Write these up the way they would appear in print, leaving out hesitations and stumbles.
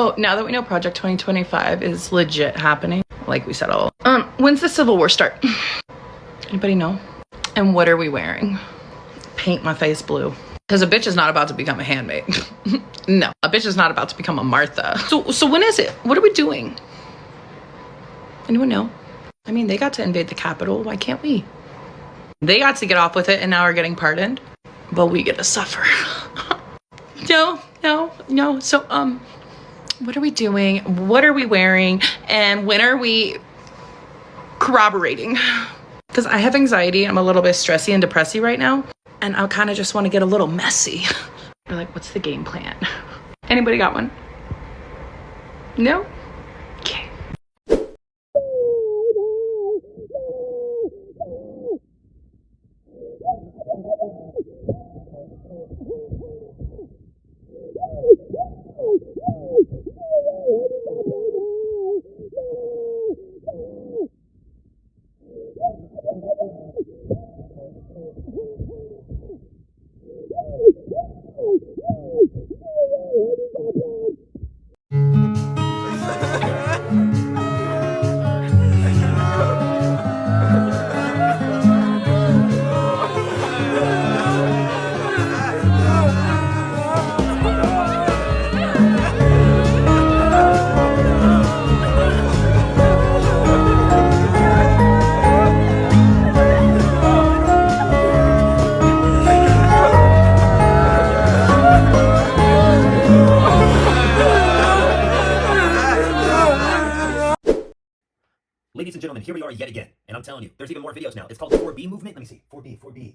So now that we know Project 2025 is legit happening, like we said all, when's the Civil War start? Anybody know? And what are we wearing? Paint my face blue. Because a bitch is not about to become a handmaid. No, a bitch is not about to become a Martha. So when is it? What are we doing? Anyone know? I mean, they got to invade the Capitol. Why can't we? They got to get off with it and now are getting pardoned. But we get to suffer. No. So, what are we doing? What are we wearing? And when are we corroborating? Because I have anxiety. I'm a little bit stressy and depressy right now. And I kind of just want to get a little messy. We're like, what's the game plan? Anybody got one? No? Okay. Ladies and gentlemen, here we are yet again, and I'm telling you, there's even more videos now. It's called the 4B movement. Let me see, 4B,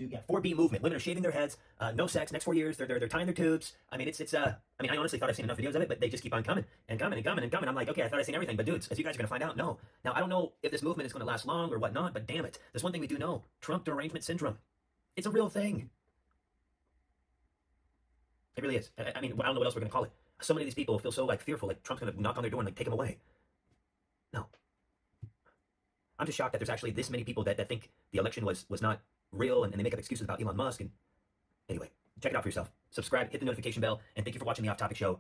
yeah, 4B movement. Women are shaving their heads, no sex. Next 4 years, they're tying their tubes. I mean, I honestly thought I've seen enough videos of it, but they just keep on coming and coming. I'm like, okay, I thought I'd seen everything, but dudes, as you guys are gonna find out, no. Now I don't know if this movement is gonna last long or whatnot, but damn it, there's one thing we do know: Trump derangement syndrome. It's a real thing. It really is. I mean, I don't know what else we're gonna call it. So many of these people feel so fearful, like Trump's gonna knock on their door and take them away. No. I'm just shocked that there's actually this many people that think the election was not real, and they make up excuses about Elon Musk. And anyway, check it out for yourself. Subscribe, hit the notification bell, and thank you for watching the Off Topic Show.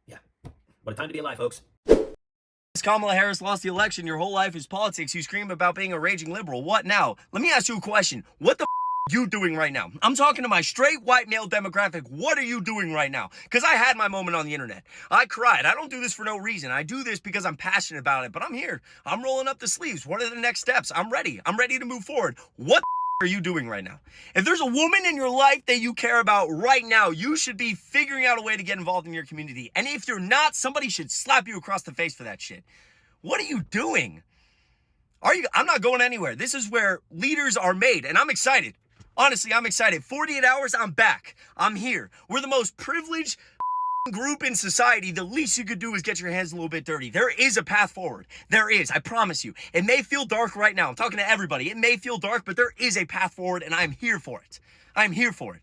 Yeah, what a time to be alive, folks. Kamala Harris lost the election. Your whole life is politics. You scream about being a raging liberal. What now? Let me ask you a question. What the are you doing right now? I'm talking to my straight white male demographic. What are you doing right now? Because I had my moment on the internet. I cried. I don't do this for no reason. I do this because I'm passionate about it. But I'm here. I'm rolling up the sleeves. What are the next steps? I'm ready. I'm ready to move forward. What are you doing right now? If there's a woman in your life that you care about right now, you should be figuring out a way to get involved in your community. And if you're not, somebody should slap you across the face for that shit. What are you doing? I'm not going anywhere. This is where leaders are made, and I'm excited. Honestly, I'm excited. 48 hours, I'm back. I'm here. We're the most privileged group in society. The least you could do is get your hands a little bit dirty. There is a path forward. There is. I promise you. It may feel dark right now. I'm talking to everybody. It may feel dark, but there is a path forward, and I'm here for it. I'm here for it.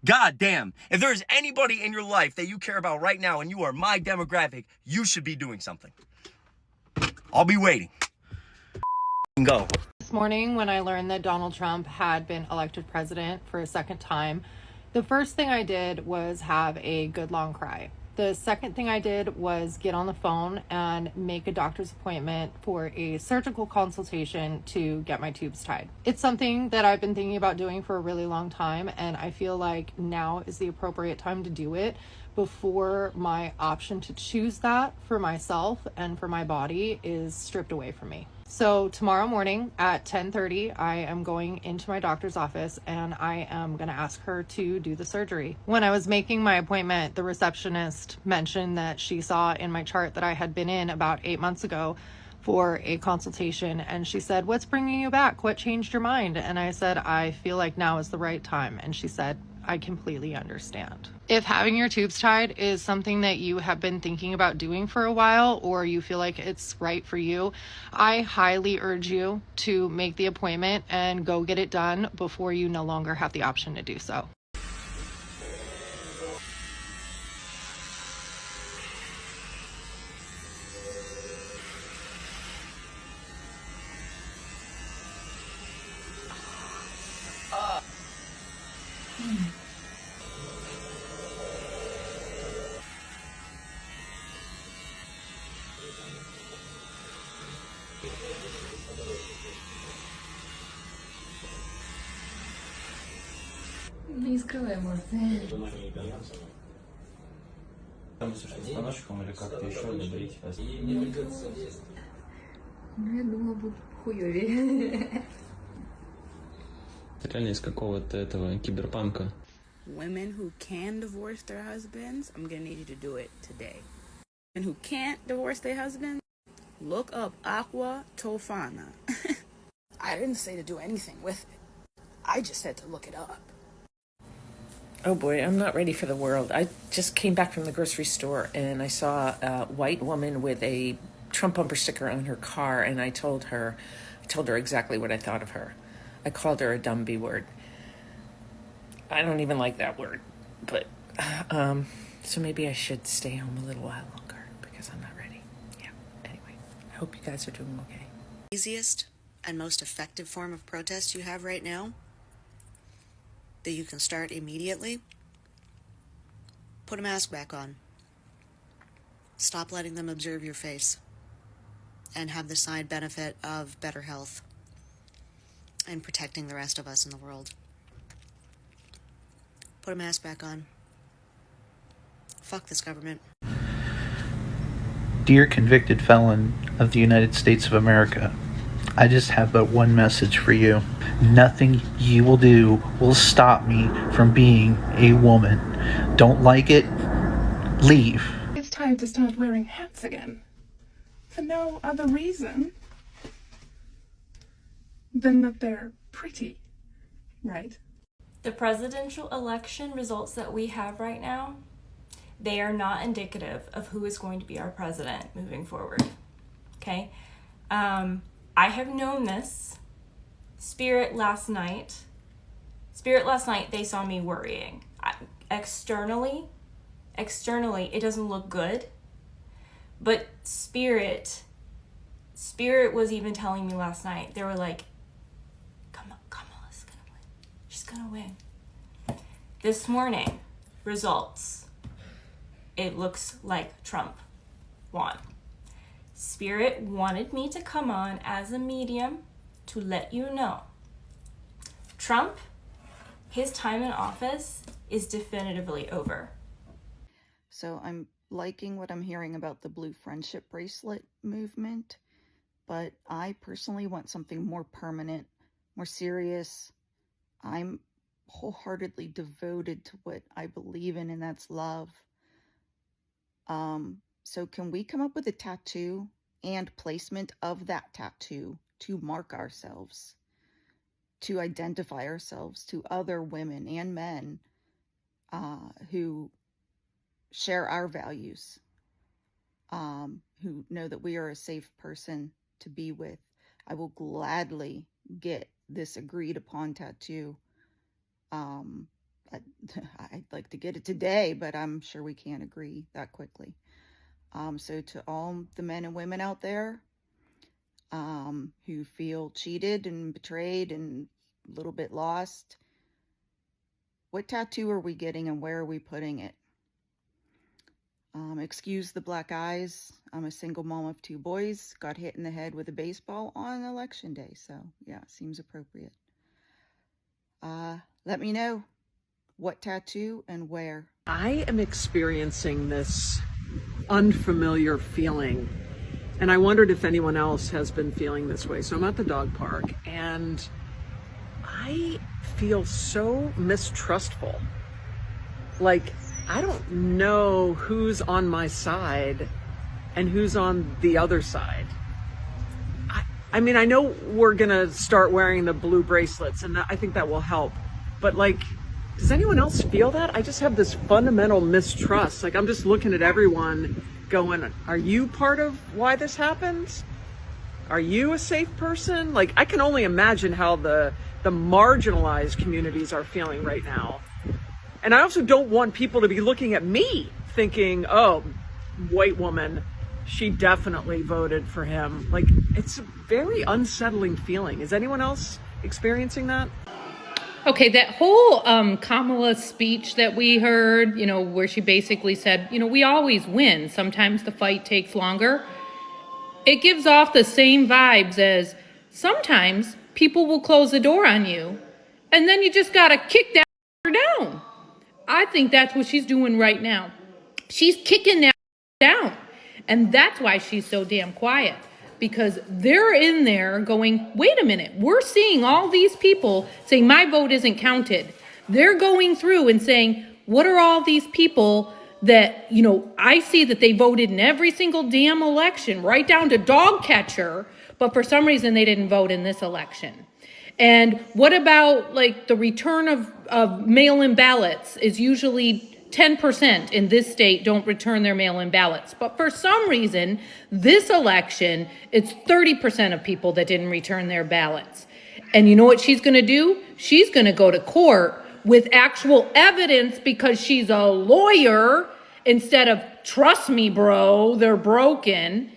God damn. If there's anybody in your life that you care about right now and you are my demographic, you should be doing something. I'll be waiting. Go. This morning, when I learned that Donald Trump had been elected president for a second time, the first thing I did was have a good long cry. The second thing I did was get on the phone and make a doctor's appointment for a surgical consultation to get my tubes tied. It's something that I've been thinking about doing for a really long time, and I feel like now is the appropriate time to do it before my option to choose that for myself and for my body is stripped away from me. So tomorrow morning at 10:30, I am going into my doctor's office and I am going to ask her to do the surgery. When I was making my appointment, the receptionist mentioned that she saw in my chart that I had been in about 8 months ago for a consultation, and she said, "What's bringing you back? What changed your mind?" And I said, "I feel like now is the right time." And she said, "I completely understand." If having your tubes tied is something that you have been thinking about doing for a while, or you feel like it's right for you, I highly urge you to make the appointment and go get it done before you no longer have the option to do so. скрываем эмоции. Ну, я думала, будет хуёвее. Реально из какого-то этого киберпанка. Women who can divorce their husbands, I'm gonna need you to do it today. And who can't divorce their husbands, look up Aqua Tofana. I didn't say to do anything with it. I just said to look it up. Oh boy, I'm not ready for the world. I just came back from the grocery store and I saw a white woman with a Trump bumper sticker on her car, and I told her exactly what I thought of her. I called her a dumb B word. I don't even like that word, but so maybe I should stay home a little while longer because I'm not ready. Yeah. Anyway, I hope you guys are doing okay. Easiest and most effective form of protest you have right now that you can start immediately, put a mask back on. Stop letting them observe your face and have the side benefit of better health and protecting the rest of us in the world. Put a mask back on. Fuck this government. Dear convicted felon of the United States of America, I just have but one message for you. Nothing you will do will stop me from being a woman. Don't like it? Leave. It's time to start wearing hats again. For no other reason than that they're pretty, right? The presidential election results that we have right now, they are not indicative of who is going to be our president moving forward. Okay? I have known this. Spirit last night, they saw me worrying. Externally, it doesn't look good. But Spirit was even telling me last night, they were like, Kamala's gonna win. She's gonna win. This morning, results. It looks like Trump won. Spirit wanted me to come on as a medium to let you know. Trump, his time in office is definitively over. So I'm liking what I'm hearing about the blue friendship bracelet movement, but I personally want something more permanent, more serious. I'm wholeheartedly devoted to what I believe in, and that's love. So can we come up with a tattoo and placement of that tattoo to mark ourselves, to identify ourselves to other women and men who share our values, who know that we are a safe person to be with? I will gladly get this agreed upon tattoo. I'd like to get it today, but I'm sure we can't agree that quickly. So to all the men and women out there who feel cheated and betrayed and a little bit lost, what tattoo are we getting and where are we putting it? Excuse the black eyes. I'm a single mom of 2 boys, got hit in the head with a baseball on election day. So yeah, seems appropriate. Let me know what tattoo and where. I am experiencing this unfamiliar feeling, and I wondered if anyone else has been feeling this way. So I'm at the dog park and I feel so mistrustful. Like, I don't know who's on my side and who's on the other side. I mean, I know we're gonna start wearing the blue bracelets, and I think that will help, but like, does anyone else feel that? I just have this fundamental mistrust. Like, I'm just looking at everyone going, are you part of why this happens? Are you a safe person? Like, I can only imagine how the marginalized communities are feeling right now. And I also don't want people to be looking at me thinking, oh, white woman, she definitely voted for him. Like, it's a very unsettling feeling. Is anyone else experiencing that? Okay, that whole Kamala speech that we heard, where she basically said, we always win. Sometimes the fight takes longer. It gives off the same vibes as sometimes people will close the door on you, and then you just got to kick that down. I think that's what she's doing right now. She's kicking that down. And that's why she's so damn quiet. Because they're in there going, wait a minute, we're seeing all these people saying my vote isn't counted. They're going through and saying, what are all these people that, I see that they voted in every single damn election, right down to dog catcher, but for some reason they didn't vote in this election. And what about like the return of mail-in ballots is usually 10% in this state don't return their mail-in ballots. But for some reason, this election, it's 30% of people that didn't return their ballots. And you know what she's going to do? She's going to go to court with actual evidence because she's a lawyer instead of, trust me, bro, they're broken.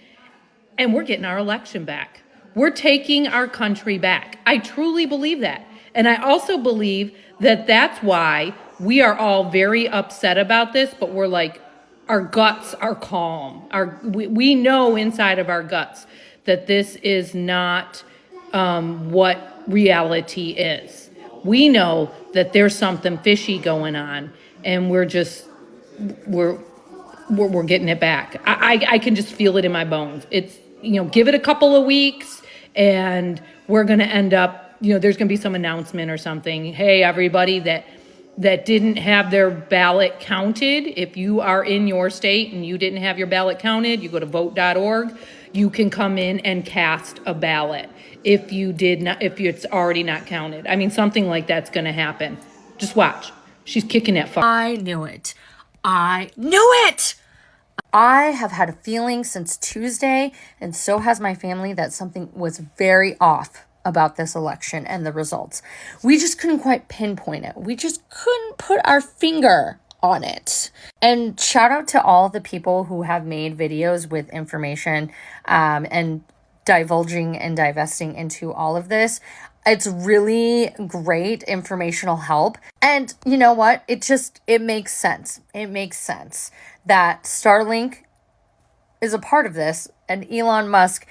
And we're getting our election back. We're taking our country back. I truly believe that. And I also believe that that's why we are all very upset about this, but we're like, our guts are calm. We know inside of our guts that this is not what reality is. We know that there's something fishy going on, and we're getting it back. I can just feel it in my bones. It's, give it a couple of weeks, and we're going to end up, there's going to be some announcement or something. Hey, everybody that didn't have their ballot counted, if you are in your state and you didn't have your ballot counted, you go to vote.org, you can come in and cast a ballot if it's already not counted. I mean, something like that's going to happen. Just watch. She's kicking that fuck. I knew it. I knew it! I have had a feeling since Tuesday, and so has my family, that something was very off about this election and the results. We just couldn't quite pinpoint it. We just couldn't put our finger on it. And shout out to all the people who have made videos with information and divulging and divesting into all of this. It's really great informational help. And you know what? It makes sense. It makes sense that Starlink is a part of this, and Elon Musk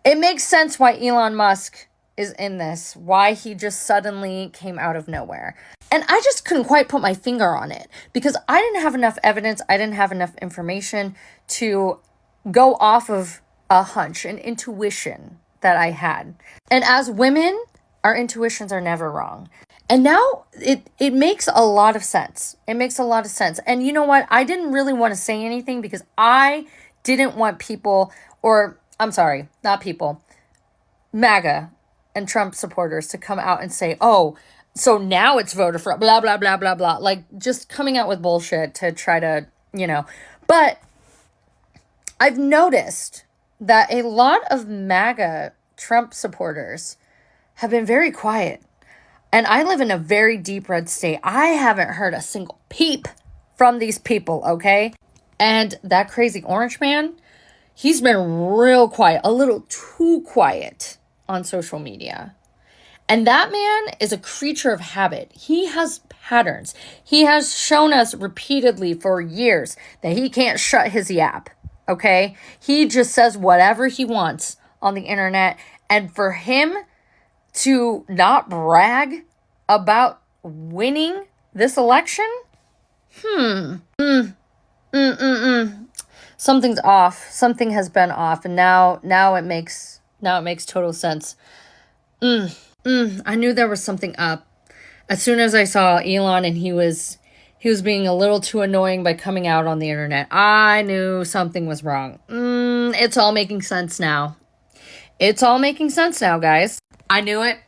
it makes sense why Elon Musk is in this, why he just suddenly came out of nowhere. And I just couldn't quite put my finger on it because I didn't have enough evidence. I didn't have enough information to go off of a hunch, an intuition that I had. And as women, our intuitions are never wrong. And now it makes a lot of sense. It makes a lot of sense. And you know what? I didn't really want to say anything because I didn't want people, MAGA and Trump supporters to come out and say, oh, so now it's voter fraud, blah, blah, blah, blah, blah. Like just coming out with bullshit to try to, But I've noticed that a lot of MAGA Trump supporters have been very quiet. And I live in a very deep red state. I haven't heard a single peep from these people, okay? And that crazy orange man, he's been real quiet, a little too quiet on social media. And that man is a creature of habit. He has patterns. He has shown us repeatedly for years that he can't shut his yap, okay? He just says whatever he wants on the internet. And for him to not brag about winning this election? Something's off. Something has been off, and now it makes total sense. I knew there was something up. As soon as I saw Elon and he was being a little too annoying by coming out on the internet, I knew something was wrong. It's all making sense now. It's all making sense now, guys. I knew it.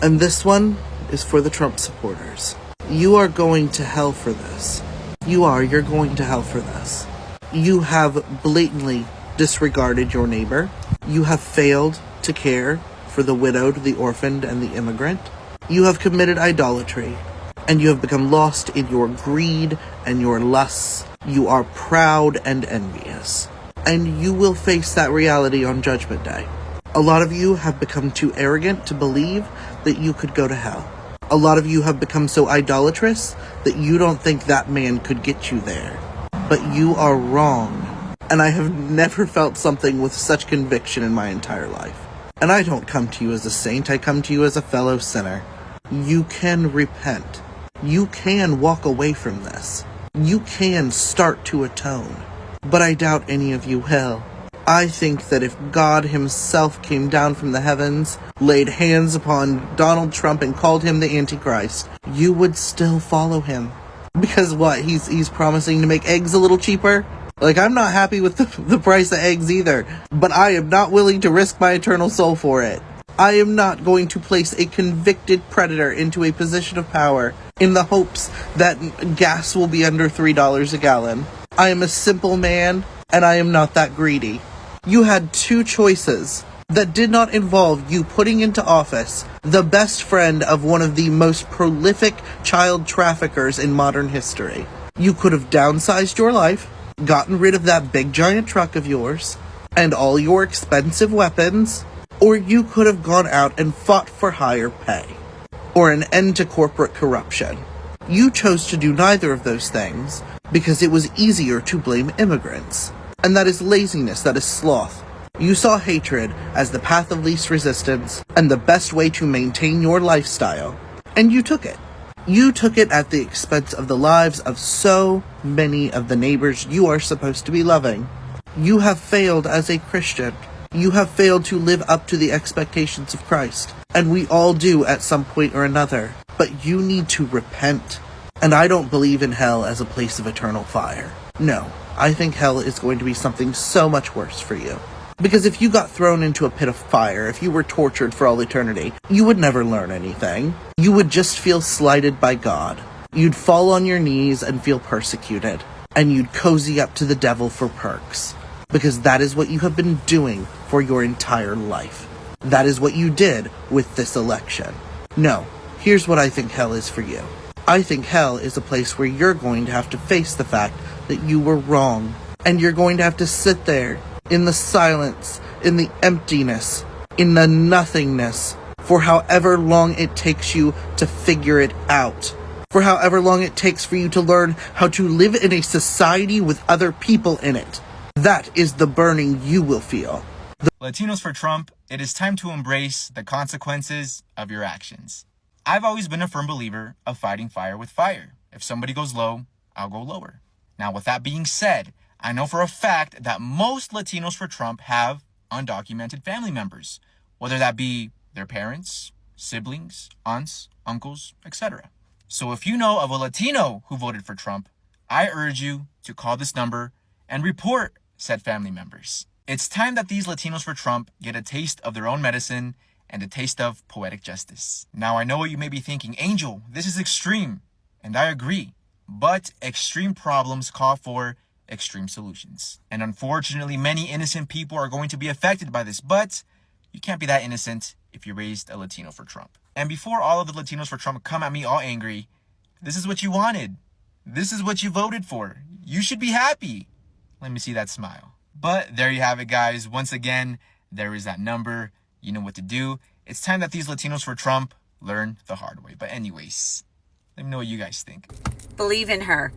And this one is for the Trump supporters. You are going to hell for this. You're going to hell for this. You have blatantly disregarded your neighbor. You have failed to care for the widowed, the orphaned, and the immigrant. You have committed idolatry, and you have become lost in your greed and your lusts. You are proud and envious, and you will face that reality on Judgment Day. A lot of you have become too arrogant to believe that you could go to hell. A lot of you have become so idolatrous that you don't think that man could get you there. But you are wrong. And I have never felt something with such conviction in my entire life. And I don't come to you as a saint, I come to you as a fellow sinner. You can repent. You can walk away from this. You can start to atone. But I doubt any of you will. I think that if God himself came down from the heavens, laid hands upon Donald Trump and called him the Antichrist, you would still follow him. Because what, he's promising to make eggs a little cheaper? Like, I'm not happy with the price of eggs either, but I am not willing to risk my eternal soul for it. I am not going to place a convicted predator into a position of power in the hopes that gas will be under $3 a gallon. I am a simple man, and I am not that greedy. You had two choices that did not involve you putting into office the best friend of one of the most prolific child traffickers in modern history. You could have downsized your life, gotten rid of that big giant truck of yours, and all your expensive weapons, or you could have gone out and fought for higher pay, or an end to corporate corruption. You chose to do neither of those things because it was easier to blame immigrants. And that is laziness, that is sloth. You saw hatred as the path of least resistance and the best way to maintain your lifestyle, and you took it. You took it at the expense of the lives of so many of the neighbors you are supposed to be loving. You have failed as a Christian. You have failed to live up to the expectations of Christ, and we all do at some point or another. But you need to repent. And I don't believe in hell as a place of eternal fire. No, I think hell is going to be something so much worse for you. Because if you got thrown into a pit of fire, if you were tortured for all eternity, you would never learn anything. You would just feel slighted by God. You'd fall on your knees and feel persecuted. And you'd cozy up to the devil for perks. Because that is what you have been doing for your entire life. That is what you did with this election. No, here's what I think hell is for you. I think hell is a place where you're going to have to face the fact that you were wrong. And you're going to have to sit there in the silence, in the emptiness, in the nothingness, for however long it takes you to figure it out. For however long it takes for you to learn how to live in a society with other people in it. That is the burning you will feel. Latinos for Trump, it is time to embrace the consequences of your actions. I've always been a firm believer of fighting fire with fire. If somebody goes low, I'll go lower. Now, with that being said, I know for a fact that most Latinos for Trump have undocumented family members, whether that be their parents, siblings, aunts, uncles, etc. So if you know of a Latino who voted for Trump, I urge you to call this number and report said family members. It's time that these Latinos for Trump get a taste of their own medicine and a taste of poetic justice. Now, I know what you may be thinking, Angel, this is extreme. And I agree. But extreme problems call for extreme solutions. And unfortunately, many innocent people are going to be affected by this. But you can't be that innocent if you raised a Latino for Trump. And before all of the Latinos for Trump come at me all angry, this is what you wanted. This is what you voted for. You should be happy. Let me see that smile. But there you have it, guys. Once again, there is that number. You know what to do. It's time that these Latinos for Trump learn the hard way. But anyways, let me know what you guys think. Believe in her.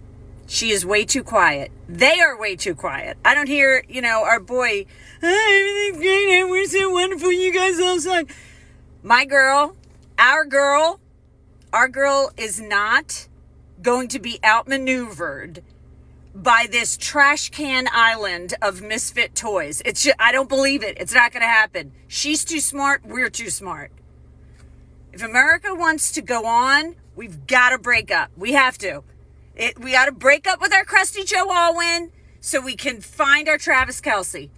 She is way too quiet. They are way too quiet. I don't hear, our boy, everything's great, we're so wonderful, you guys all suck. My girl, our girl is not going to be outmaneuvered by this trash can island of misfit toys. It's just, I don't believe it. It's not going to happen. She's too smart. We're too smart. If America wants to go on, we've got to break up. We have to. We got to break up with our crusty Joe Alwyn so we can find our Travis Kelce.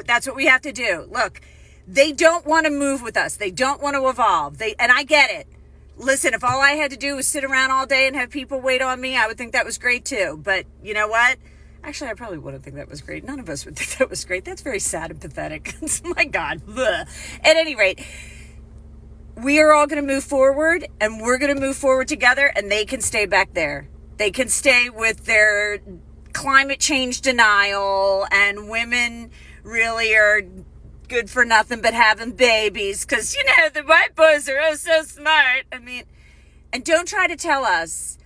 That's what we have to do. Look, they don't want to move with us. They don't want to evolve. And I get it. Listen, if all I had to do was sit around all day and have people wait on me, I would think that was great too. But you know what? Actually, I probably wouldn't think that was great. None of us would think that was great. That's very sad and pathetic. My God. Ugh. At any rate, we are all going to move forward, and we're going to move forward together, and they can stay back there. They can stay with their climate change denial, and women really are good for nothing but having babies, because, the white boys are oh so smart. I mean, and don't try to tell us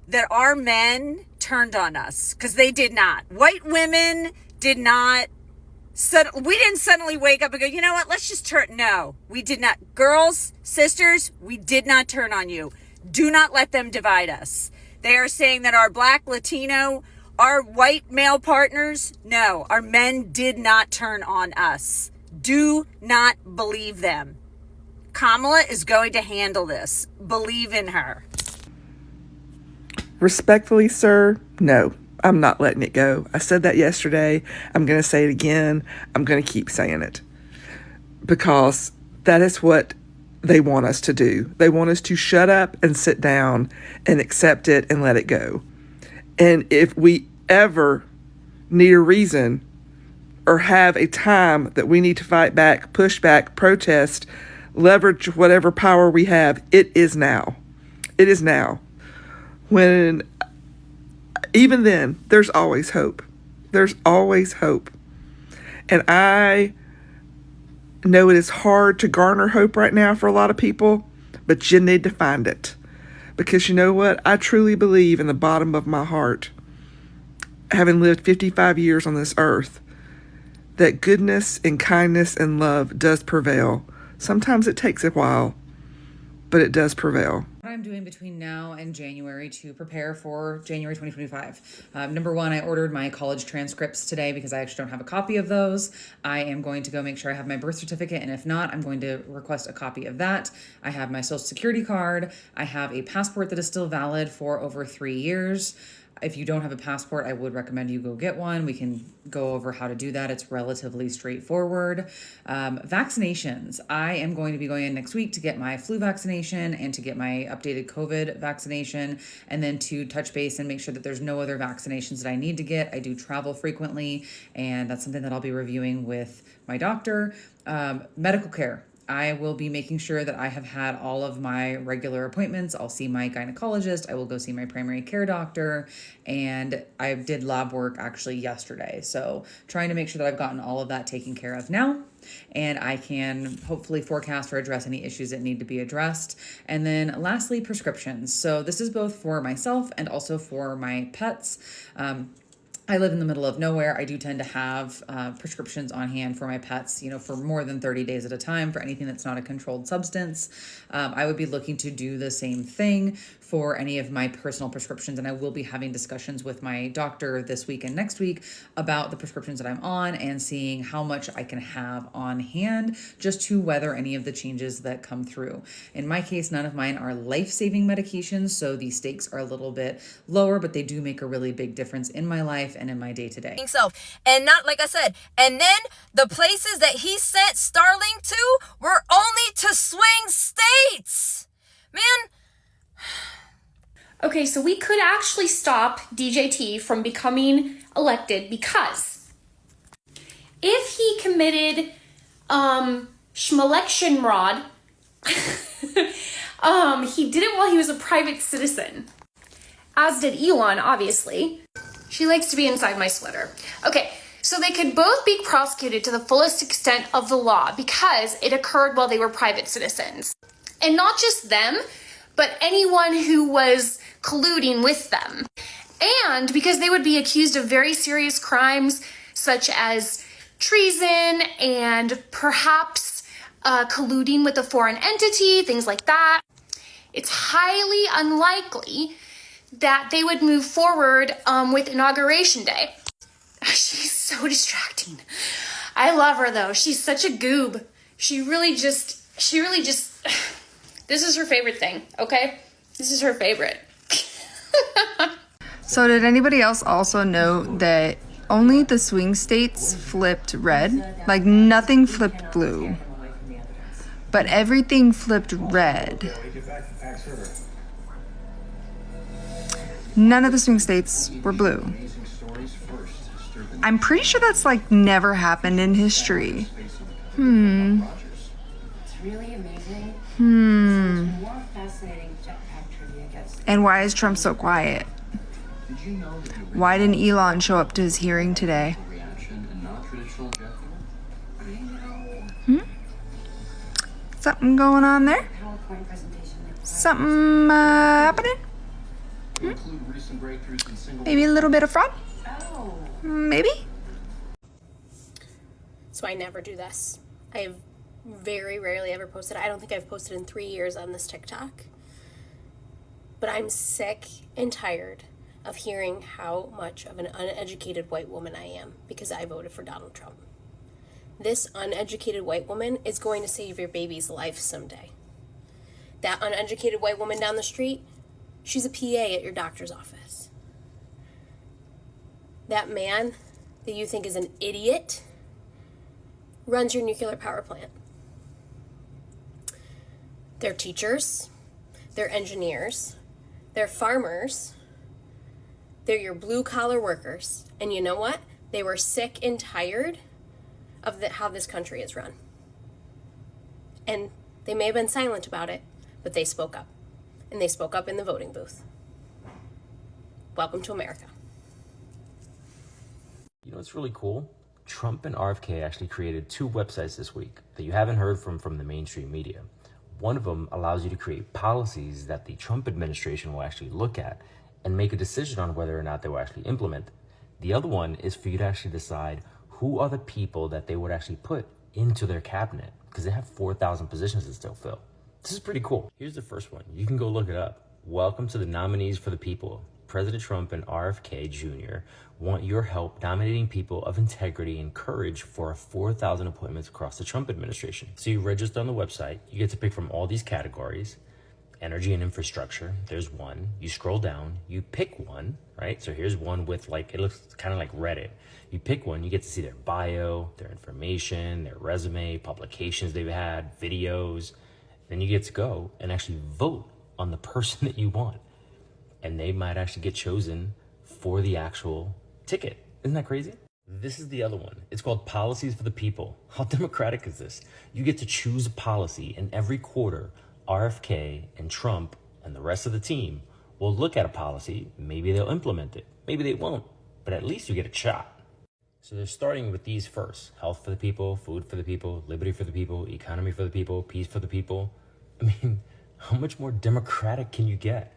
that our men turned on us, because they did not. White women did not we didn't suddenly wake up and go, you know what, let's just turn. No, we did not. Girls, sisters, we did not turn on you. Do not let them divide us. They are saying that our Black, Latino, our white male partners, no, our men did not turn on us. Do not believe them. Kamala is going to handle this. Believe in her. Respectfully, sir, no, I'm not letting it go. I said that yesterday. I'm going to say it again. I'm going to keep saying it. Because that is what they want us to do. They want us to shut up and sit down and accept it and let it go. And if we ever need a reason or have a time that we need to fight back, push back, protest, leverage whatever power we have, it is now. It is now. When, even then, there's always hope. There's always hope. And I know it is hard to garner hope right now for a lot of people, but you need to find it. Because you know what? I truly believe in the bottom of my heart, having lived 55 years on this earth, that goodness and kindness and love does prevail. Sometimes it takes a while, but it does prevail. What I'm doing between now and January to prepare for January 2025. Number one, I ordered my college transcripts today because I actually don't have a copy of those. I am going to go make sure I have my birth certificate, and if not, I'm going to request a copy of that. I have my social security card. I have a passport that is still valid for over 3 years. If you don't have a passport, I would recommend you go get one. We can go over how to do that. It's relatively straightforward. Vaccinations. I am going to be going in next week to get my flu vaccination and to get my updated COVID vaccination, and then to touch base and make sure that there's no other vaccinations that I need to get. I do travel frequently, and that's something that I'll be reviewing with my doctor. Medical care. I will be making sure that I have had all of my regular appointments. I'll see my gynecologist. I will go see my primary care doctor. And I did lab work actually yesterday. So trying to make sure that I've gotten all of that taken care of now. And I can hopefully forecast or address any issues that need to be addressed. And then lastly, prescriptions. So this is both for myself and also for my pets. I live in the middle of nowhere. I do tend to have prescriptions on hand for my pets, for more than 30 days at a time for anything that's not a controlled substance. I would be looking to do the same thing for any of my personal prescriptions, and I will be having discussions with my doctor this week and next week about the prescriptions that I'm on and seeing how much I can have on hand just to weather any of the changes that come through. In my case, none of mine are life-saving medications, so the stakes are a little bit lower, but they do make a really big difference in my life and in my day-to-day. And not, like I said, and then the places that he sent Starlink to were only to swing states. Man. Okay, so we could actually stop DJT from becoming elected because if he committed schmelection fraud, he did it while he was a private citizen, as did Elon, obviously. She likes to be inside my sweater. Okay, so they could both be prosecuted to the fullest extent of the law because it occurred while they were private citizens. And not just them, but anyone who was colluding with them. And because they would be accused of very serious crimes such as treason and perhaps colluding with a foreign entity, things like that, it's highly unlikely that they would move forward with Inauguration Day. She's so distracting. I love her though. She's such a goob. She really just, this is her favorite thing, okay? This is her favorite. So did anybody else also note that only the swing states flipped red? Like nothing flipped blue, but everything flipped red. None of the swing states were blue. I'm pretty sure that's like never happened in history. It's really amazing. More fascinating jetpack trivia gets. And why is Trump so quiet? Why didn't Elon show up to his hearing today? Something going on there? Something happening? Maybe a little bit of fraud? Maybe? so I never do this. I've very rarely ever posted. I don't think I've posted in 3 years on this TikTok. But I'm sick and tired of hearing how much of an uneducated white woman I am because I voted for Donald Trump. This uneducated white woman is going to save your baby's life someday. That uneducated white woman down the street, she's a PA at your doctor's office. That man that you think is an idiot runs your nuclear power plant. They're teachers, they're engineers, they're farmers, they're your blue-collar workers. And you know what? They were sick and tired of how this country is run. And they may have been silent about it, but they spoke up. And they spoke up in the voting booth. Welcome to America. You know what's really cool? Trump and RFK actually created 2 websites this week that you haven't heard from the mainstream media. One of them allows you to create policies that the Trump administration will actually look at and make a decision on whether or not they will actually implement. The other one is for you to actually decide who are the people that they would actually put into their cabinet, because they have 4,000 positions to still fill. This is pretty cool. Here's the first one. You can go look it up. Welcome to the nominees for the people. President Trump and RFK Jr. want your help nominating people of integrity and courage for 4,000 appointments across the Trump administration. So you register on the website. You get to pick from all these categories. Energy and infrastructure, there's one. You scroll down, you pick one, right? So here's one with it looks kind of like Reddit. You pick one, you get to see their bio, their information, their resume, publications they've had, videos. Then you get to go and actually vote on the person that you want. And they might actually get chosen for the actual ticket. Isn't that crazy? This is the other one. It's called Policies for the People. How democratic is this? You get to choose a policy, and every quarter, RFK and Trump and the rest of the team will look at a policy. Maybe they'll implement it. Maybe they won't. But at least you get a shot. So they're starting with these first. Health for the people, food for the people, liberty for the people, economy for the people, peace for the people. I mean, how much more democratic can you get?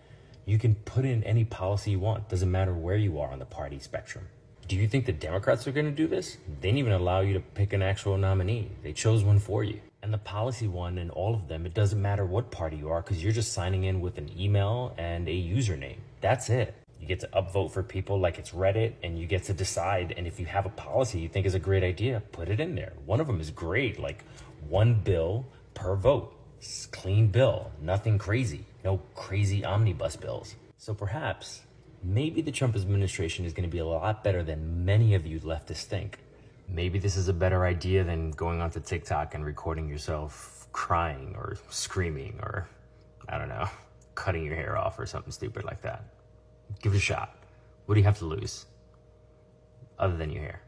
You can put in any policy you want. Doesn't matter where you are on the party spectrum. Do you think the Democrats are going to do this? They didn't even allow you to pick an actual nominee. They chose one for you. And the policy one and all of them, it doesn't matter what party you are because you're just signing in with an email and a username. That's it. You get to upvote for people like it's Reddit, and you get to decide. And if you have a policy you think is a great idea, put it in there. One of them is great, like 1 bill per vote. It's a clean bill, nothing crazy. No crazy omnibus bills. So perhaps, maybe the Trump administration is going to be a lot better than many of you leftists think. Maybe this is a better idea than going onto TikTok and recording yourself crying or screaming or, I don't know, cutting your hair off or something stupid like that. Give it a shot. What do you have to lose other than your hair?